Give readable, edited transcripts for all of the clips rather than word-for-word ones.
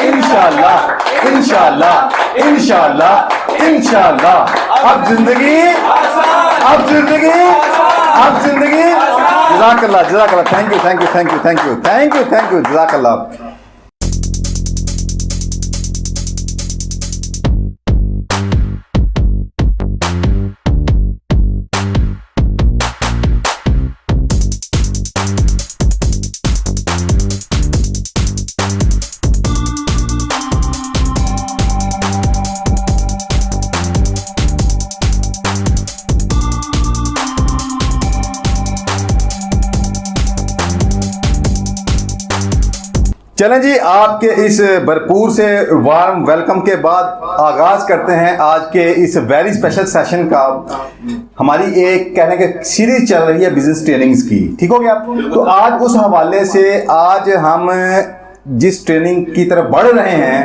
इंशाल्लाह इंशाल्लाह इंशाल्लाह इंशाल्लाह अब जिंदगी जज़ाकल्लाह थैंक यू जज़ाकल्लाह। चलें जी, आपके इस भरपूर से वार्म वेलकम के बाद आगाज करते हैं आज के इस वेरी स्पेशल सेशन का। हमारी एक कहने के सीरीज चल रही है बिजनेस ट्रेनिंग्स की, ठीक हो गया। तो आज उस हवाले से आज हम जिस ट्रेनिंग की तरफ बढ़ रहे हैं,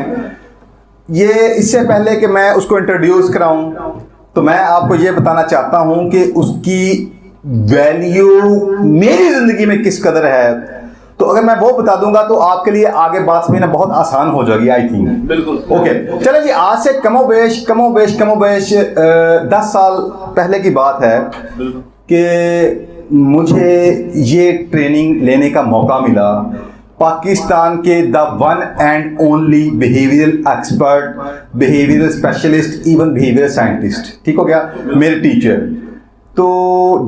ये इससे पहले कि मैं उसको इंट्रोड्यूस कराऊं तो मैं आपको ये बताना चाहता हूं कि उसकी वैल्यू मेरी जिंदगी में किस कदर है। तो अगर मैं वो बता दूंगा तो आपके लिए आगे बात समझना बहुत आसान हो जाएगी, आई थिंक। बिल्कुल ओके चलो जी, आज से कमोबेश 10 साल पहले की बात है कि मुझे ये ट्रेनिंग लेने का मौका मिला पाकिस्तान के the one and only behavioural expert, behavioural specialist, even behavioural scientist, ठीक हो गया, मेरे टीचर। तो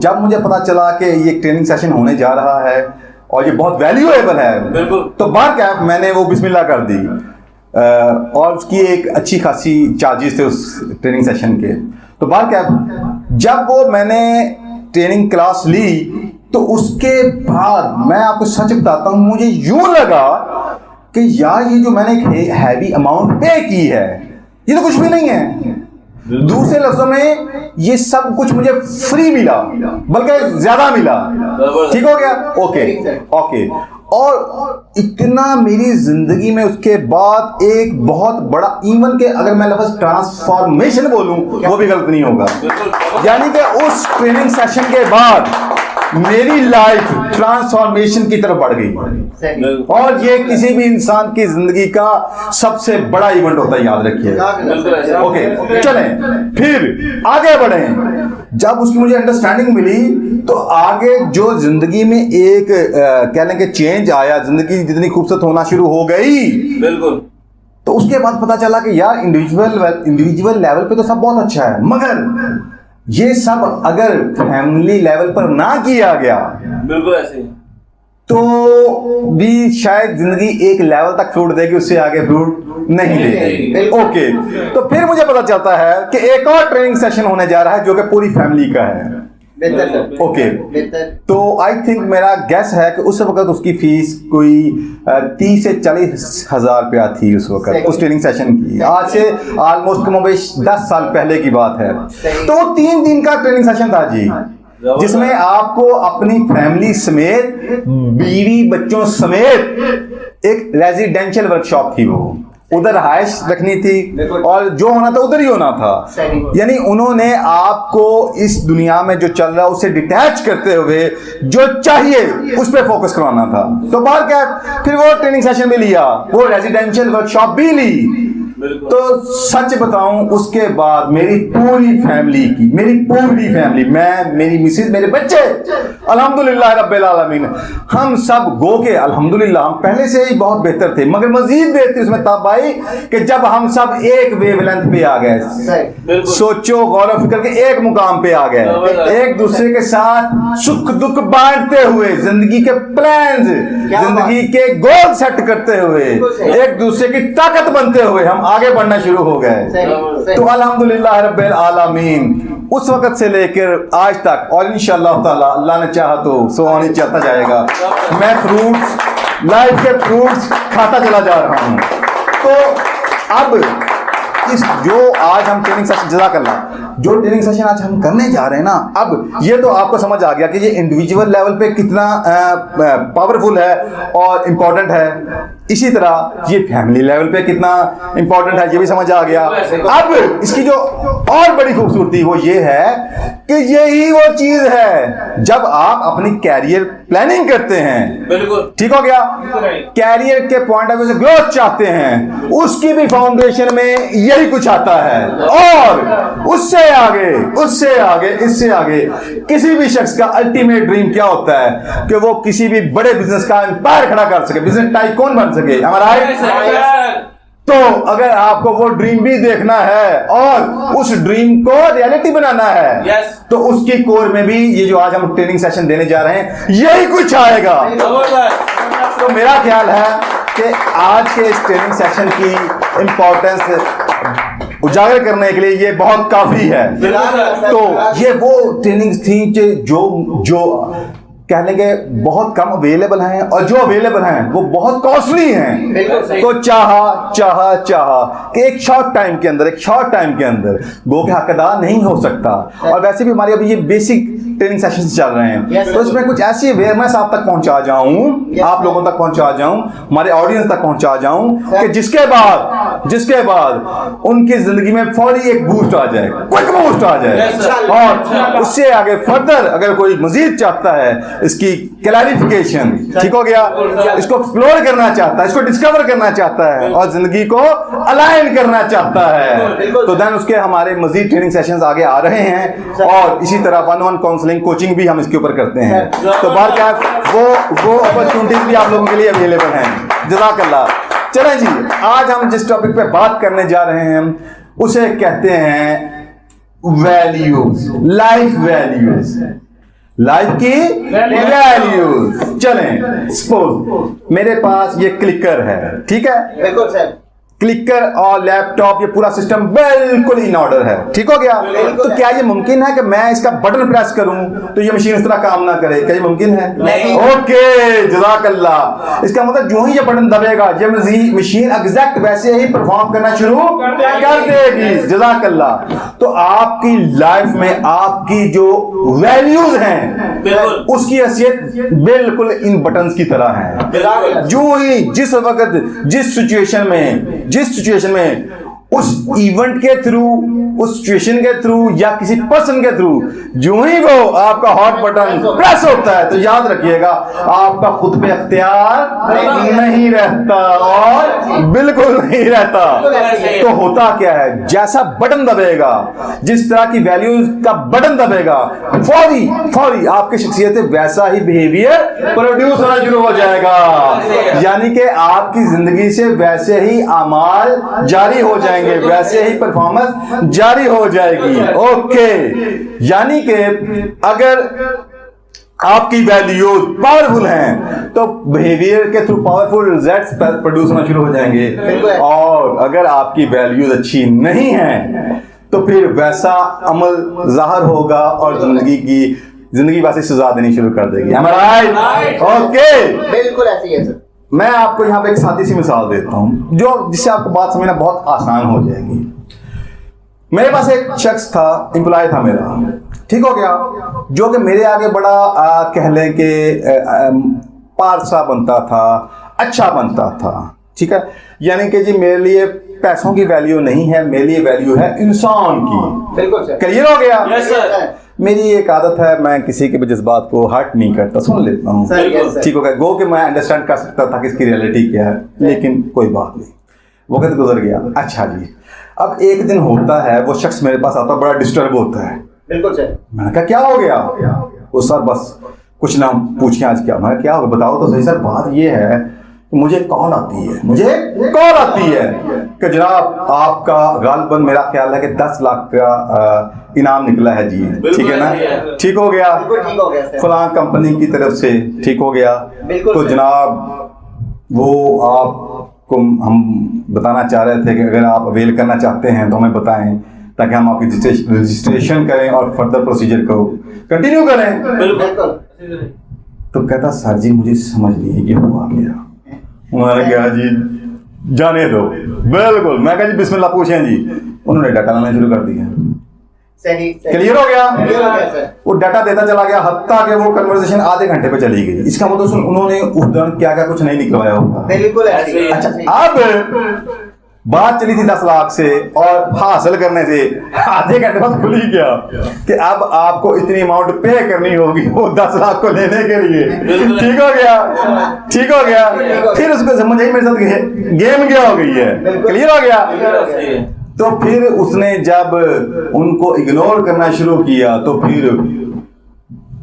जब मुझे पता चला कि ये ट्रेनिंग सेशन होने जा रहा है और ये बहुत वैल्यूएबल है, तो बार क्या मैंने वो बिस्मिल्लाह कर दी और उसकी एक अच्छी खासी चार्जेस थे उस ट्रेनिंग सेशन के। तो बार क्या जब वो मैंने ट्रेनिंग क्लास ली तो उसके बाद मैं आपको सच बताता हूं, मुझे यूं लगा कि यार ये जो मैंने एक हैवी अमाउंट पे की है ये तो कुछ भी नहीं है। दूसरे लफ्जों में ये सब कुछ मुझे फ्री मिला, बल्कि ज्यादा मिला, ठीक हो गया। ओके और इतना मेरी जिंदगी में उसके बाद एक बहुत बड़ा, इवन के अगर मैं लफ्ज ट्रांसफॉर्मेशन बोलूं वो भी गलत नहीं होगा, यानी कि उस ट्रेनिंग सेशन के बाद मेरी लाइफ ट्रांसफॉर्मेशन की तरफ बढ़ गई। और ये किसी भी इंसान की जिंदगी का सबसे बड़ा इवेंट होता है, याद रखिए। ओके चलें फिर आगे बढ़ें। जब उसकी मुझे अंडरस्टैंडिंग मिली तो आगे जो जिंदगी में एक कह लें कि चेंज आया, जिंदगी जितनी खूबसूरत होना शुरू हो गई, बिल्कुल। तो उसके बाद पता चला कि यार इंडिविजुअल लेवल पे तो सब बहुत अच्छा है, मगर ये सब अगर फैमिली लेवल पर ना किया गया, बिल्कुल ऐसे, तो भी शायद जिंदगी एक लेवल तक फ्रूट देगी, उससे आगे फ्रूट नहीं देगी। ओके तो फिर मुझे पता चलता है कि एक और ट्रेनिंग सेशन होने जा रहा है जो कि पूरी फैमिली का है। ओके तो आई थिंक मेरा गैस है कि उस वक्त उसकी फीस कोई 30 से 40 हजार रुपया थी उस वक्त, उस ट्रेनिंग सेशन की। आज से ऑलमोस्ट कमोबेश 10 साल पहले की बात है। तो वो 3 दिन का ट्रेनिंग सेशन था जी, जिसमें आपको अपनी फैमिली समेत, बीवी बच्चों समेत एक रेजिडेंशियल वर्कशॉप थी, वो उधर रहाइश रखनी थी और जो होना था उधर ही होना था। यानी उन्होंने आपको इस दुनिया में जो चल रहा है उससे डिटैच करते हुए जो चाहिए उस पर फोकस करवाना था। तो बाहर क्या, फिर वो ट्रेनिंग सेशन भी लिया, वो रेजिडेंशियल वर्कशॉप भी ली। तो सच बताऊं उसके बाद मेरी पूरी फैमिली, मैं, मेरी मिसेज, मेरे बच्चे, अल्हम्दुलिल्लाह रब्बिल आलमीन, हम सब गो के अल्हम्दुलिल्लाह हम पहले से ही बहुत बेहतर थे, मगर मजीद बेहतरी उसमें तब आई कि जब हम सब एक वेवलेंथ पे आ गए, सोचो गौर फिक्र के एक मुकाम पे आ गए, एक दूसरे के साथ सुख दुख बांटते हुए, जिंदगी के प्लान्स, जिंदगी के गोल सेट करते हुए, एक दूसरे की ताकत बनते हुए हम आगे बढ़ना शुरू हो गए। तो अल्हम्दुलिल्लाह रब्बिल आलमीन उस वक्त से लेकर आज तक, और इंशाअल्लाह ताला अल्लाह ने चाहा तो सो आने चाहता जाएगा, मैं फ्रूट्स, लाइफ के फ्रूट्स खाता चला जा रहा हूं। तो अब इस जो आज हम ट्रेनिंग सेशन, जज़ाकल्लाह, जो ट्रेनिंग सेशन आज हम करने जा रहे हैं ना, अब ये तो आपको समझ आ गया कि ये इंडिविजुअल लेवल पे कितना पावरफुल है और इम्पोर्टेंट है। इसी तरह ये फैमिली लेवल पे कितना इंपॉर्टेंट है ये भी समझ आ गया। अब इसकी जो और बड़ी खूबसूरती वो ये है कि यही वो चीज है जब आप अपनी कैरियर प्लानिंग करते हैं, बिल्कुल ठीक हो गया, कैरियर के पॉइंट ऑफ व्यू से ग्रोथ चाहते हैं, उसकी भी फाउंडेशन में यही कुछ आता है। और उससे आगे उससे आगे इससे आगे किसी भी शख्स का अल्टीमेट ड्रीम क्या होता है कि वो किसी भी बड़े बिजनेस का एम्पायर खड़ा कर सके, बिजनेस टाइकून बन सके। हमारा तो अगर आपको वो ड्रीम भी देखना है और उस ड्रीम को रियलिटी बनाना है, तो उसकी कोर में भी ये जो आज हम ट्रेनिंग सेशन देने जा रहे हैं यही कुछ आएगा। तो मेरा ख्याल है कि आज के इस ट्रेनिंग सेशन की इंपॉर्टेंस उजागर करने के लिए ये बहुत काफी है। तो ये वो ट्रेनिंग थी जो कह लेंगे बहुत कम अवेलेबल हैं, और जो अवेलेबल हैं वो बहुत कॉस्टली हैं। तो चाहा कि एक शॉर्ट टाइम के अंदर गो के हकदार नहीं हो सकता। और वैसे भी हमारे अभी ये बेसिक ट्रेनिंग सेशन चल रहे हैं, तो इसमें कुछ ऐसी अवेयरनेस आप तक पहुंचा जाऊं, आप लोगों तक पहुंचा जाऊं, हमारे ऑडियंस तक पहुंचा जाऊं कि जिसके बाद उनकी जिंदगी में फौरी एक बूस्ट आ जाए, क्विक बूस्ट आ जाए। और उससे आगे फर्दर अगर कोई मजीद चाहता है इसकी क्लैरिफिकेशन, ठीक हो गया, इसको एक्सप्लोर करना चाहता है, इसको डिस्कवर करना चाहता है और जिंदगी को अलाइन करना चाहता है, तो देन उसके हमारे मजीद ट्रेनिंग सेशंस आगे आ रहे हैं। और इसी तरह 1-on-1 काउंसलिंग कोचिंग भी हम इसके ऊपर करते हैं। तो बार क्या वो अपॉर्चुनिटीज भी आप लोगों के लिए अवेलेबल हैं। जज़ाकल्लाह। चलें जी, आज हम जिस टॉपिक पे बात करने जा रहे हैं उसे कहते हैं वैल्यूज, लाइफ की वैल्यूज। चलें, सपोज मेरे पास ये क्लिकर है, ठीक है, बिल्कुल सर, क्लिकर और लैपटॉप ये पूरा सिस्टम बिल्कुल इन ऑर्डर है, ठीक हो गया। तो क्या ये मुमकिन है कि मैं इसका बटन प्रेस करूं तो ये मशीन इस तरह काम ना करे? क्या ये मुमकिन है? नहीं। ओके, जज़ाकल्लाह। इसका मतलब जो ही ये बटन दबेगा ये मशीन एग्जैक्ट वैसे ही परफॉर्म करना शुरू कर देगी। जज़ाकल्लाह। तो आपकी लाइफ में आपकी जो वैल्यूज हैं उसकी हैसियत बिल्कुल इन बटन्स की तरह है। जो ही जिस वक्त जिस सिचुएशन में उस इवेंट के थ्रू, उस सिचुएशन के थ्रू या किसी पर्सन के थ्रू जो ही वो आपका हॉट बटन प्रेस होता है तो याद रखिएगा आपका खुद पे अख्तियार नहीं रहता, और बिल्कुल नहीं रहता। तो होता क्या है, जैसा बटन दबेगा, जिस तरह की वैल्यूज का बटन दबेगा, फौरी आपकी शख्सियत वैसा ही बिहेवियर प्रोड्यूस होना शुरू हो जाएगा। यानी कि आपकी जिंदगी से वैसे ही अमाल जारी हो जाएंगे, वैसे ही परफॉर्मेंस जारी हो जाएगी। ओके, यानी कि अगर आपकी वैल्यूज पावरफुल हैं तो बिहेवियर के थ्रू पावरफुल रिजल्ट्स प्रोड्यूस होना शुरू हो जाएंगे, और अगर आपकी वैल्यूज अच्छी नहीं हैं तो फिर वैसा अमल जाहिर होगा और जिंदगी वैसे सजा देनी शुरू कर देगी। Am I right? ओके, बिल्कुल ऐसी है सर। मैं आपको यहाँ पे एक सादी सी मिसाल देता हूँ जिससे आपको बात समझना बहुत आसान हो जाएगी। मेरे पास एक शख्स था, एम्प्लॉय था मेरा, ठीक हो गया, जो कि मेरे आगे बड़ा कह लें कि पारसा बनता था, अच्छा बनता था, ठीक है। यानी कि जी मेरे लिए पैसों की वैल्यू नहीं है, मेरे लिए वैल्यू है इंसान की। बिल्कुल सर, क्लियर हो गया? Yes sir. मेरी एक आदत है, मैं किसी के भी जज्बात को हर्ट नहीं करता, सुन लेता हूँ, ठीक हो गया। गो कि मैं अंडरस्टैंड कर सकता था कि इसकी रियलिटी क्या है, लेकिन कोई बात नहीं, वक्त गुजर गया। अच्छा जी, अब एक दिन होता है वो शख्स मेरे पास आता, बड़ा डिस्टर्ब होता है। बिल्कुल सर। मैंने कहा क्या हो गया? वो सर बस कुछ ना पूछें आज क्या। मैं क्या हो गया बताओ तो सही। सर बात ये है मुझे कॉल आती है कि जनाब आपका गालबन मेरा ख्याल है कि 10 लाख का इनाम निकला है जी, ठीक है ना, ठीक हो गया, फलां कंपनी की तरफ से, ठीक हो गया। तो जनाब वो आपको हम बताना चाह रहे थे कि अगर आप अवेल करना चाहते हैं तो हमें बताएं ताकि हम आपकी रजिस्ट्रेशन करें और फर्दर प्रोसीजर को कंटिन्यू करें। तो कहता सर जी मुझे समझ नहीं कि हुआ क्या। उन्होंने कहा जी जाने दो। बिल्कुल, मैं कहा जी बिस्मिल्लाह पूछें जी। उन्होंने डाटा लाना शुरू कर दिया। सही क्लियर हो गया? क्लियर हो गया सर। वो डाटा देता चला गया, हत्ता के वो कन्वर्सेशन आधे घंटे पे चली गई। इसका मतलब उन्होंने उस दौरान क्या क्या कुछ नहीं निकलवाया होगा। बिल्कुल ऐसे ही। अच्छा, अब बात चली थी 10 लाख से और हासिल करने से आधे घंटे बाद खुल ही गया कि अब आपको इतनी अमाउंट पे करनी होगी वो 10 लाख को लेने के लिए। ठीक हो गया? ठीक हो गया? फिर उसको समझ आई मेरे साथ गेम क्या हो गई है। क्लियर हो गया? तो फिर उसने जब उनको इग्नोर करना शुरू किया तो फिर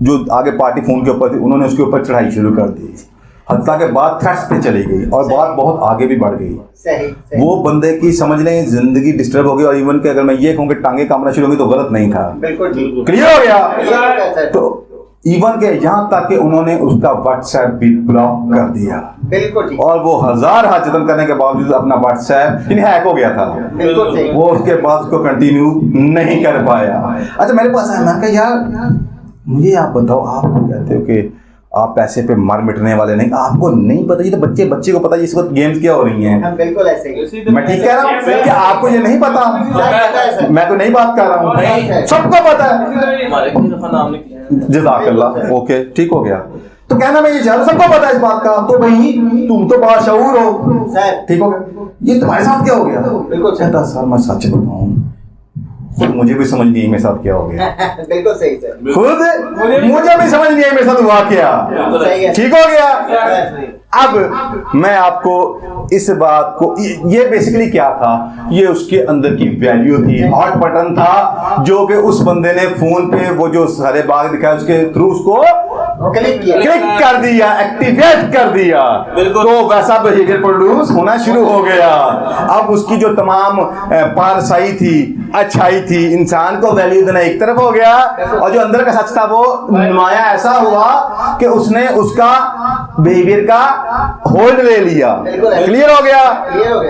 जो आगे पार्टी फोन के ऊपर थी उन्होंने उसके ऊपर चढ़ाई शुरू कर दी। हत्ता के बाद थ्रेट्स पे चली गई और बात बहुत आगे भी बढ़ गई। सही। वो बंदे की समझ लें जिंदगी डिस्टर्ब हो गई और इवन के अगर मैं ये कहूँ कि टांगे कामना शुरू हो गई तो गलत नहीं था। बिल्कुल ठीक। क्लियर हो गया? क्लियर हो गया सर। तो इवन के यहाँ तक कि उन्होंने उसका व्हाट्सएप भी ब्लॉक कर दिया। बिल्कुल ठीक। और वो हजार हाथ जतन करने के बावजूद अपना व्हाट्सएप हैक हो गया था। बिल्कुल सही। वो उसके बाद उसको कंटिन्यू नहीं कर पाया। अच्छा, मेरे पास है, मैंने कहा यार मुझे आप बताओ, आप कहते हो कि आप पैसे पे मर मिटने वाले नहीं, आपको नहीं पता। ये तो बच्चे को पता है इस वक्त गेम्स क्या हो रही हैं। बिल्कुल ऐसे ही। मैं ठीक कह रहा हूँ कि आपको ये नहीं पता? मैं तो नहीं बात कर रहा हूँ, सबको पता है। जज़ाकल्लाह। ओके, ठीक हो गया। तो कहना मैं ये चाह रहा हूं, सबको पता है इस बात का। तो भाई तुम तो बाशऊर हो, ठीक हो गया? ये तुम्हारे साथ क्या हो गया? बिल्कुल कहता सर मैं सच बताऊं खुद मुझे भी समझ नहीं आई मेरे साथ क्या हो गया। बिल्कुल सही सर। खुद मुझे भी समझ नहीं आई मेरे साथ हुआ क्या। ठीक हो गया? अब मैं आपको इस बात को, ये बेसिकली क्या था, ये उसके अंदर की वैल्यू थी, हॉट बटन था जो कि उस बंदे ने फोन पे वो जो सारे बाग दिखाया उसके थ्रू उसको क्लिक कर दिया, एक्टिवेट कर दिया, तो वैसा बिहेवियर प्रोड्यूस होना शुरू हो गया। अब उसकी जो तमाम पारसाई थी, अच्छाई थी, इंसान को वैल्यू देना एक तरफ हो गया और जो अंदर का सच था वो नुमाया ऐसा हुआ कि उसने उसका बिहेवियर का होल्ड ले लिया। क्लियर हो गया?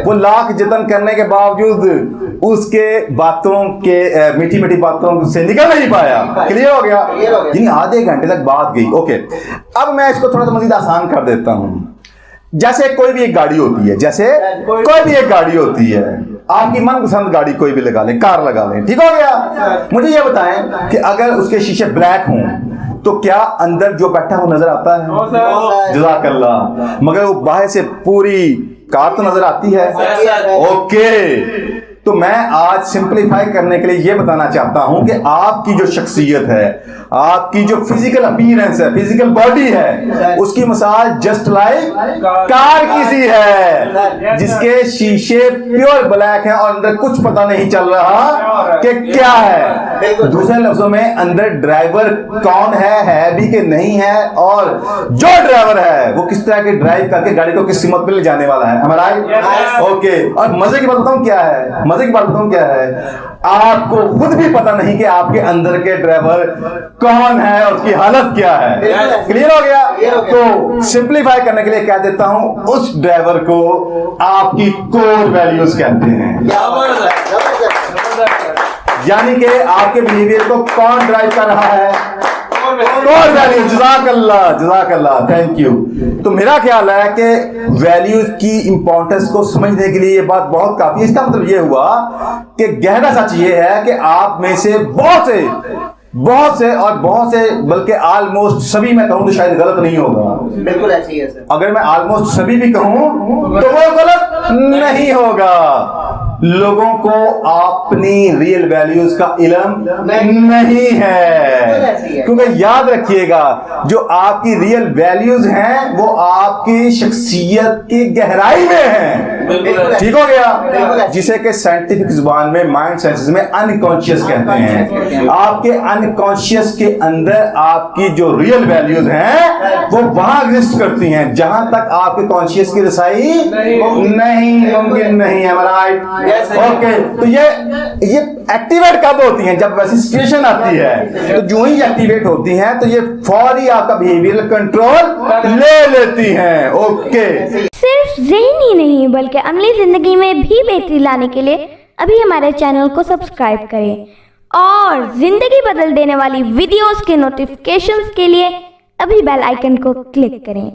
वो लाख जतन करने के बावजूद उसके बातों के मीठी मीठी बातों से निकल नहीं पाया। क्लियर हो गया? यानी आधे घंटे तक बात गई। ओके, अब मैं इसको थोड़ा सा मजीद आसान कर देता हूं। जैसे कोई भी एक गाड़ी होती है, जैसे कोई भी एक गाड़ी होती है, आपकी मनपसंद गाड़ी कोई भी लगा लें, कार लगा लें। ठीक हो गया? मुझे ये बताएं कि अगर उसके शीशे ब्लैक हों तो क्या अंदर जो बैठा वो नजर आता है? जज़ाकल्लाह। मगर वो बाहर से पूरी कार तो नजर आती है। ओके, तो मैं आज सिंपलीफाई करने के लिए ये बताना चाहता हूं कि आपकी जो शख्सियत है, आपकी जो फिजिकल अपीयरेंस है, फिजिकल बॉडी है, उसकी मिसाल जस्ट लाइक कार की सी है जिसके शीशे प्योर ब्लैक हैं और अंदर कुछ पता नहीं चल रहा कि क्या है। दूसरे लफ्जों में अंदर ड्राइवर कौन है भी कि नहीं है, और जो ड्राइवर है वो किस तरह के ड्राइव करके गाड़ी को किस सीमत पे ले जाने वाला है। हमारा ओके। और मजे की बात बताऊं क्या है, मजे की बात बताऊं क्या है, आपको खुद भी पता नहीं कि आपके अंदर के ड्राइवर कौन है और उसकी हालत क्या है। क्लियर हो गया? तो सिंपलीफाई करने के लिए कह देता हूं, उस ड्राइवर को आपकी कोर वैल्यूज कहते हैं। यानी कि आपके बिहेवियर को कौन ड्राइव कर रहा है? Core value. जज़ाकल्लाह, जज़ाकल्लाह, थैंक यू। तो मेरा ख्याल है कि वैल्यूज की इंपॉर्टेंस को समझने के लिए ये बात बहुत काफी है। इसका मतलब ये हुआ कि गहरा सच ये है कि आप में से बहुत से बल्कि ऑलमोस्ट सभी, मैं कहूं तो शायद गलत नहीं होगा। बिल्कुल ऐसे ही है सर। अगर मैं ऑलमोस्ट सभी भी कहूं तो वो गलत नहीं होगा। लोगों को अपनी रियल वैल्यूज का इल्म नहीं है, क्योंकि याद रखिएगा जो आपकी रियल वैल्यूज हैं वो आपकी शख्सियत की गहराई में हैं। ठीक हो गया? जिसे कि साइंटिफिक जुबान में माइंड साइंसेस में अनकॉन्शियस कहते हैं। आपके अनकॉन्शियस के अंदर आपकी जो रियल वैल्यूज हैं वो वहां एग्जिस्ट करती हैं जहां तक आपके कॉन्शियस की रसाई नहीं मुमकिन नहीं है। राइट? ओके। तो ये एक्टिवेट कब होती हैं? जब वैसी सिचुएशन आती है, तो जो ही एक्टिवेट होती हैं तो ये फौरी आपका बिहेवियरल कंट्रोल ले लेती हैं। ओके। सिर्फ ज़हन ही नहीं बल्कि अमली जिंदगी में भी बेहतरी लाने के लिए अभी हमारे चैनल को सब्सक्राइब करें और जिंदगी बदल देने वाली वीडियोस के नोटिफिकेशंस के लिए अभी बेल आइकन को क्लिक करें।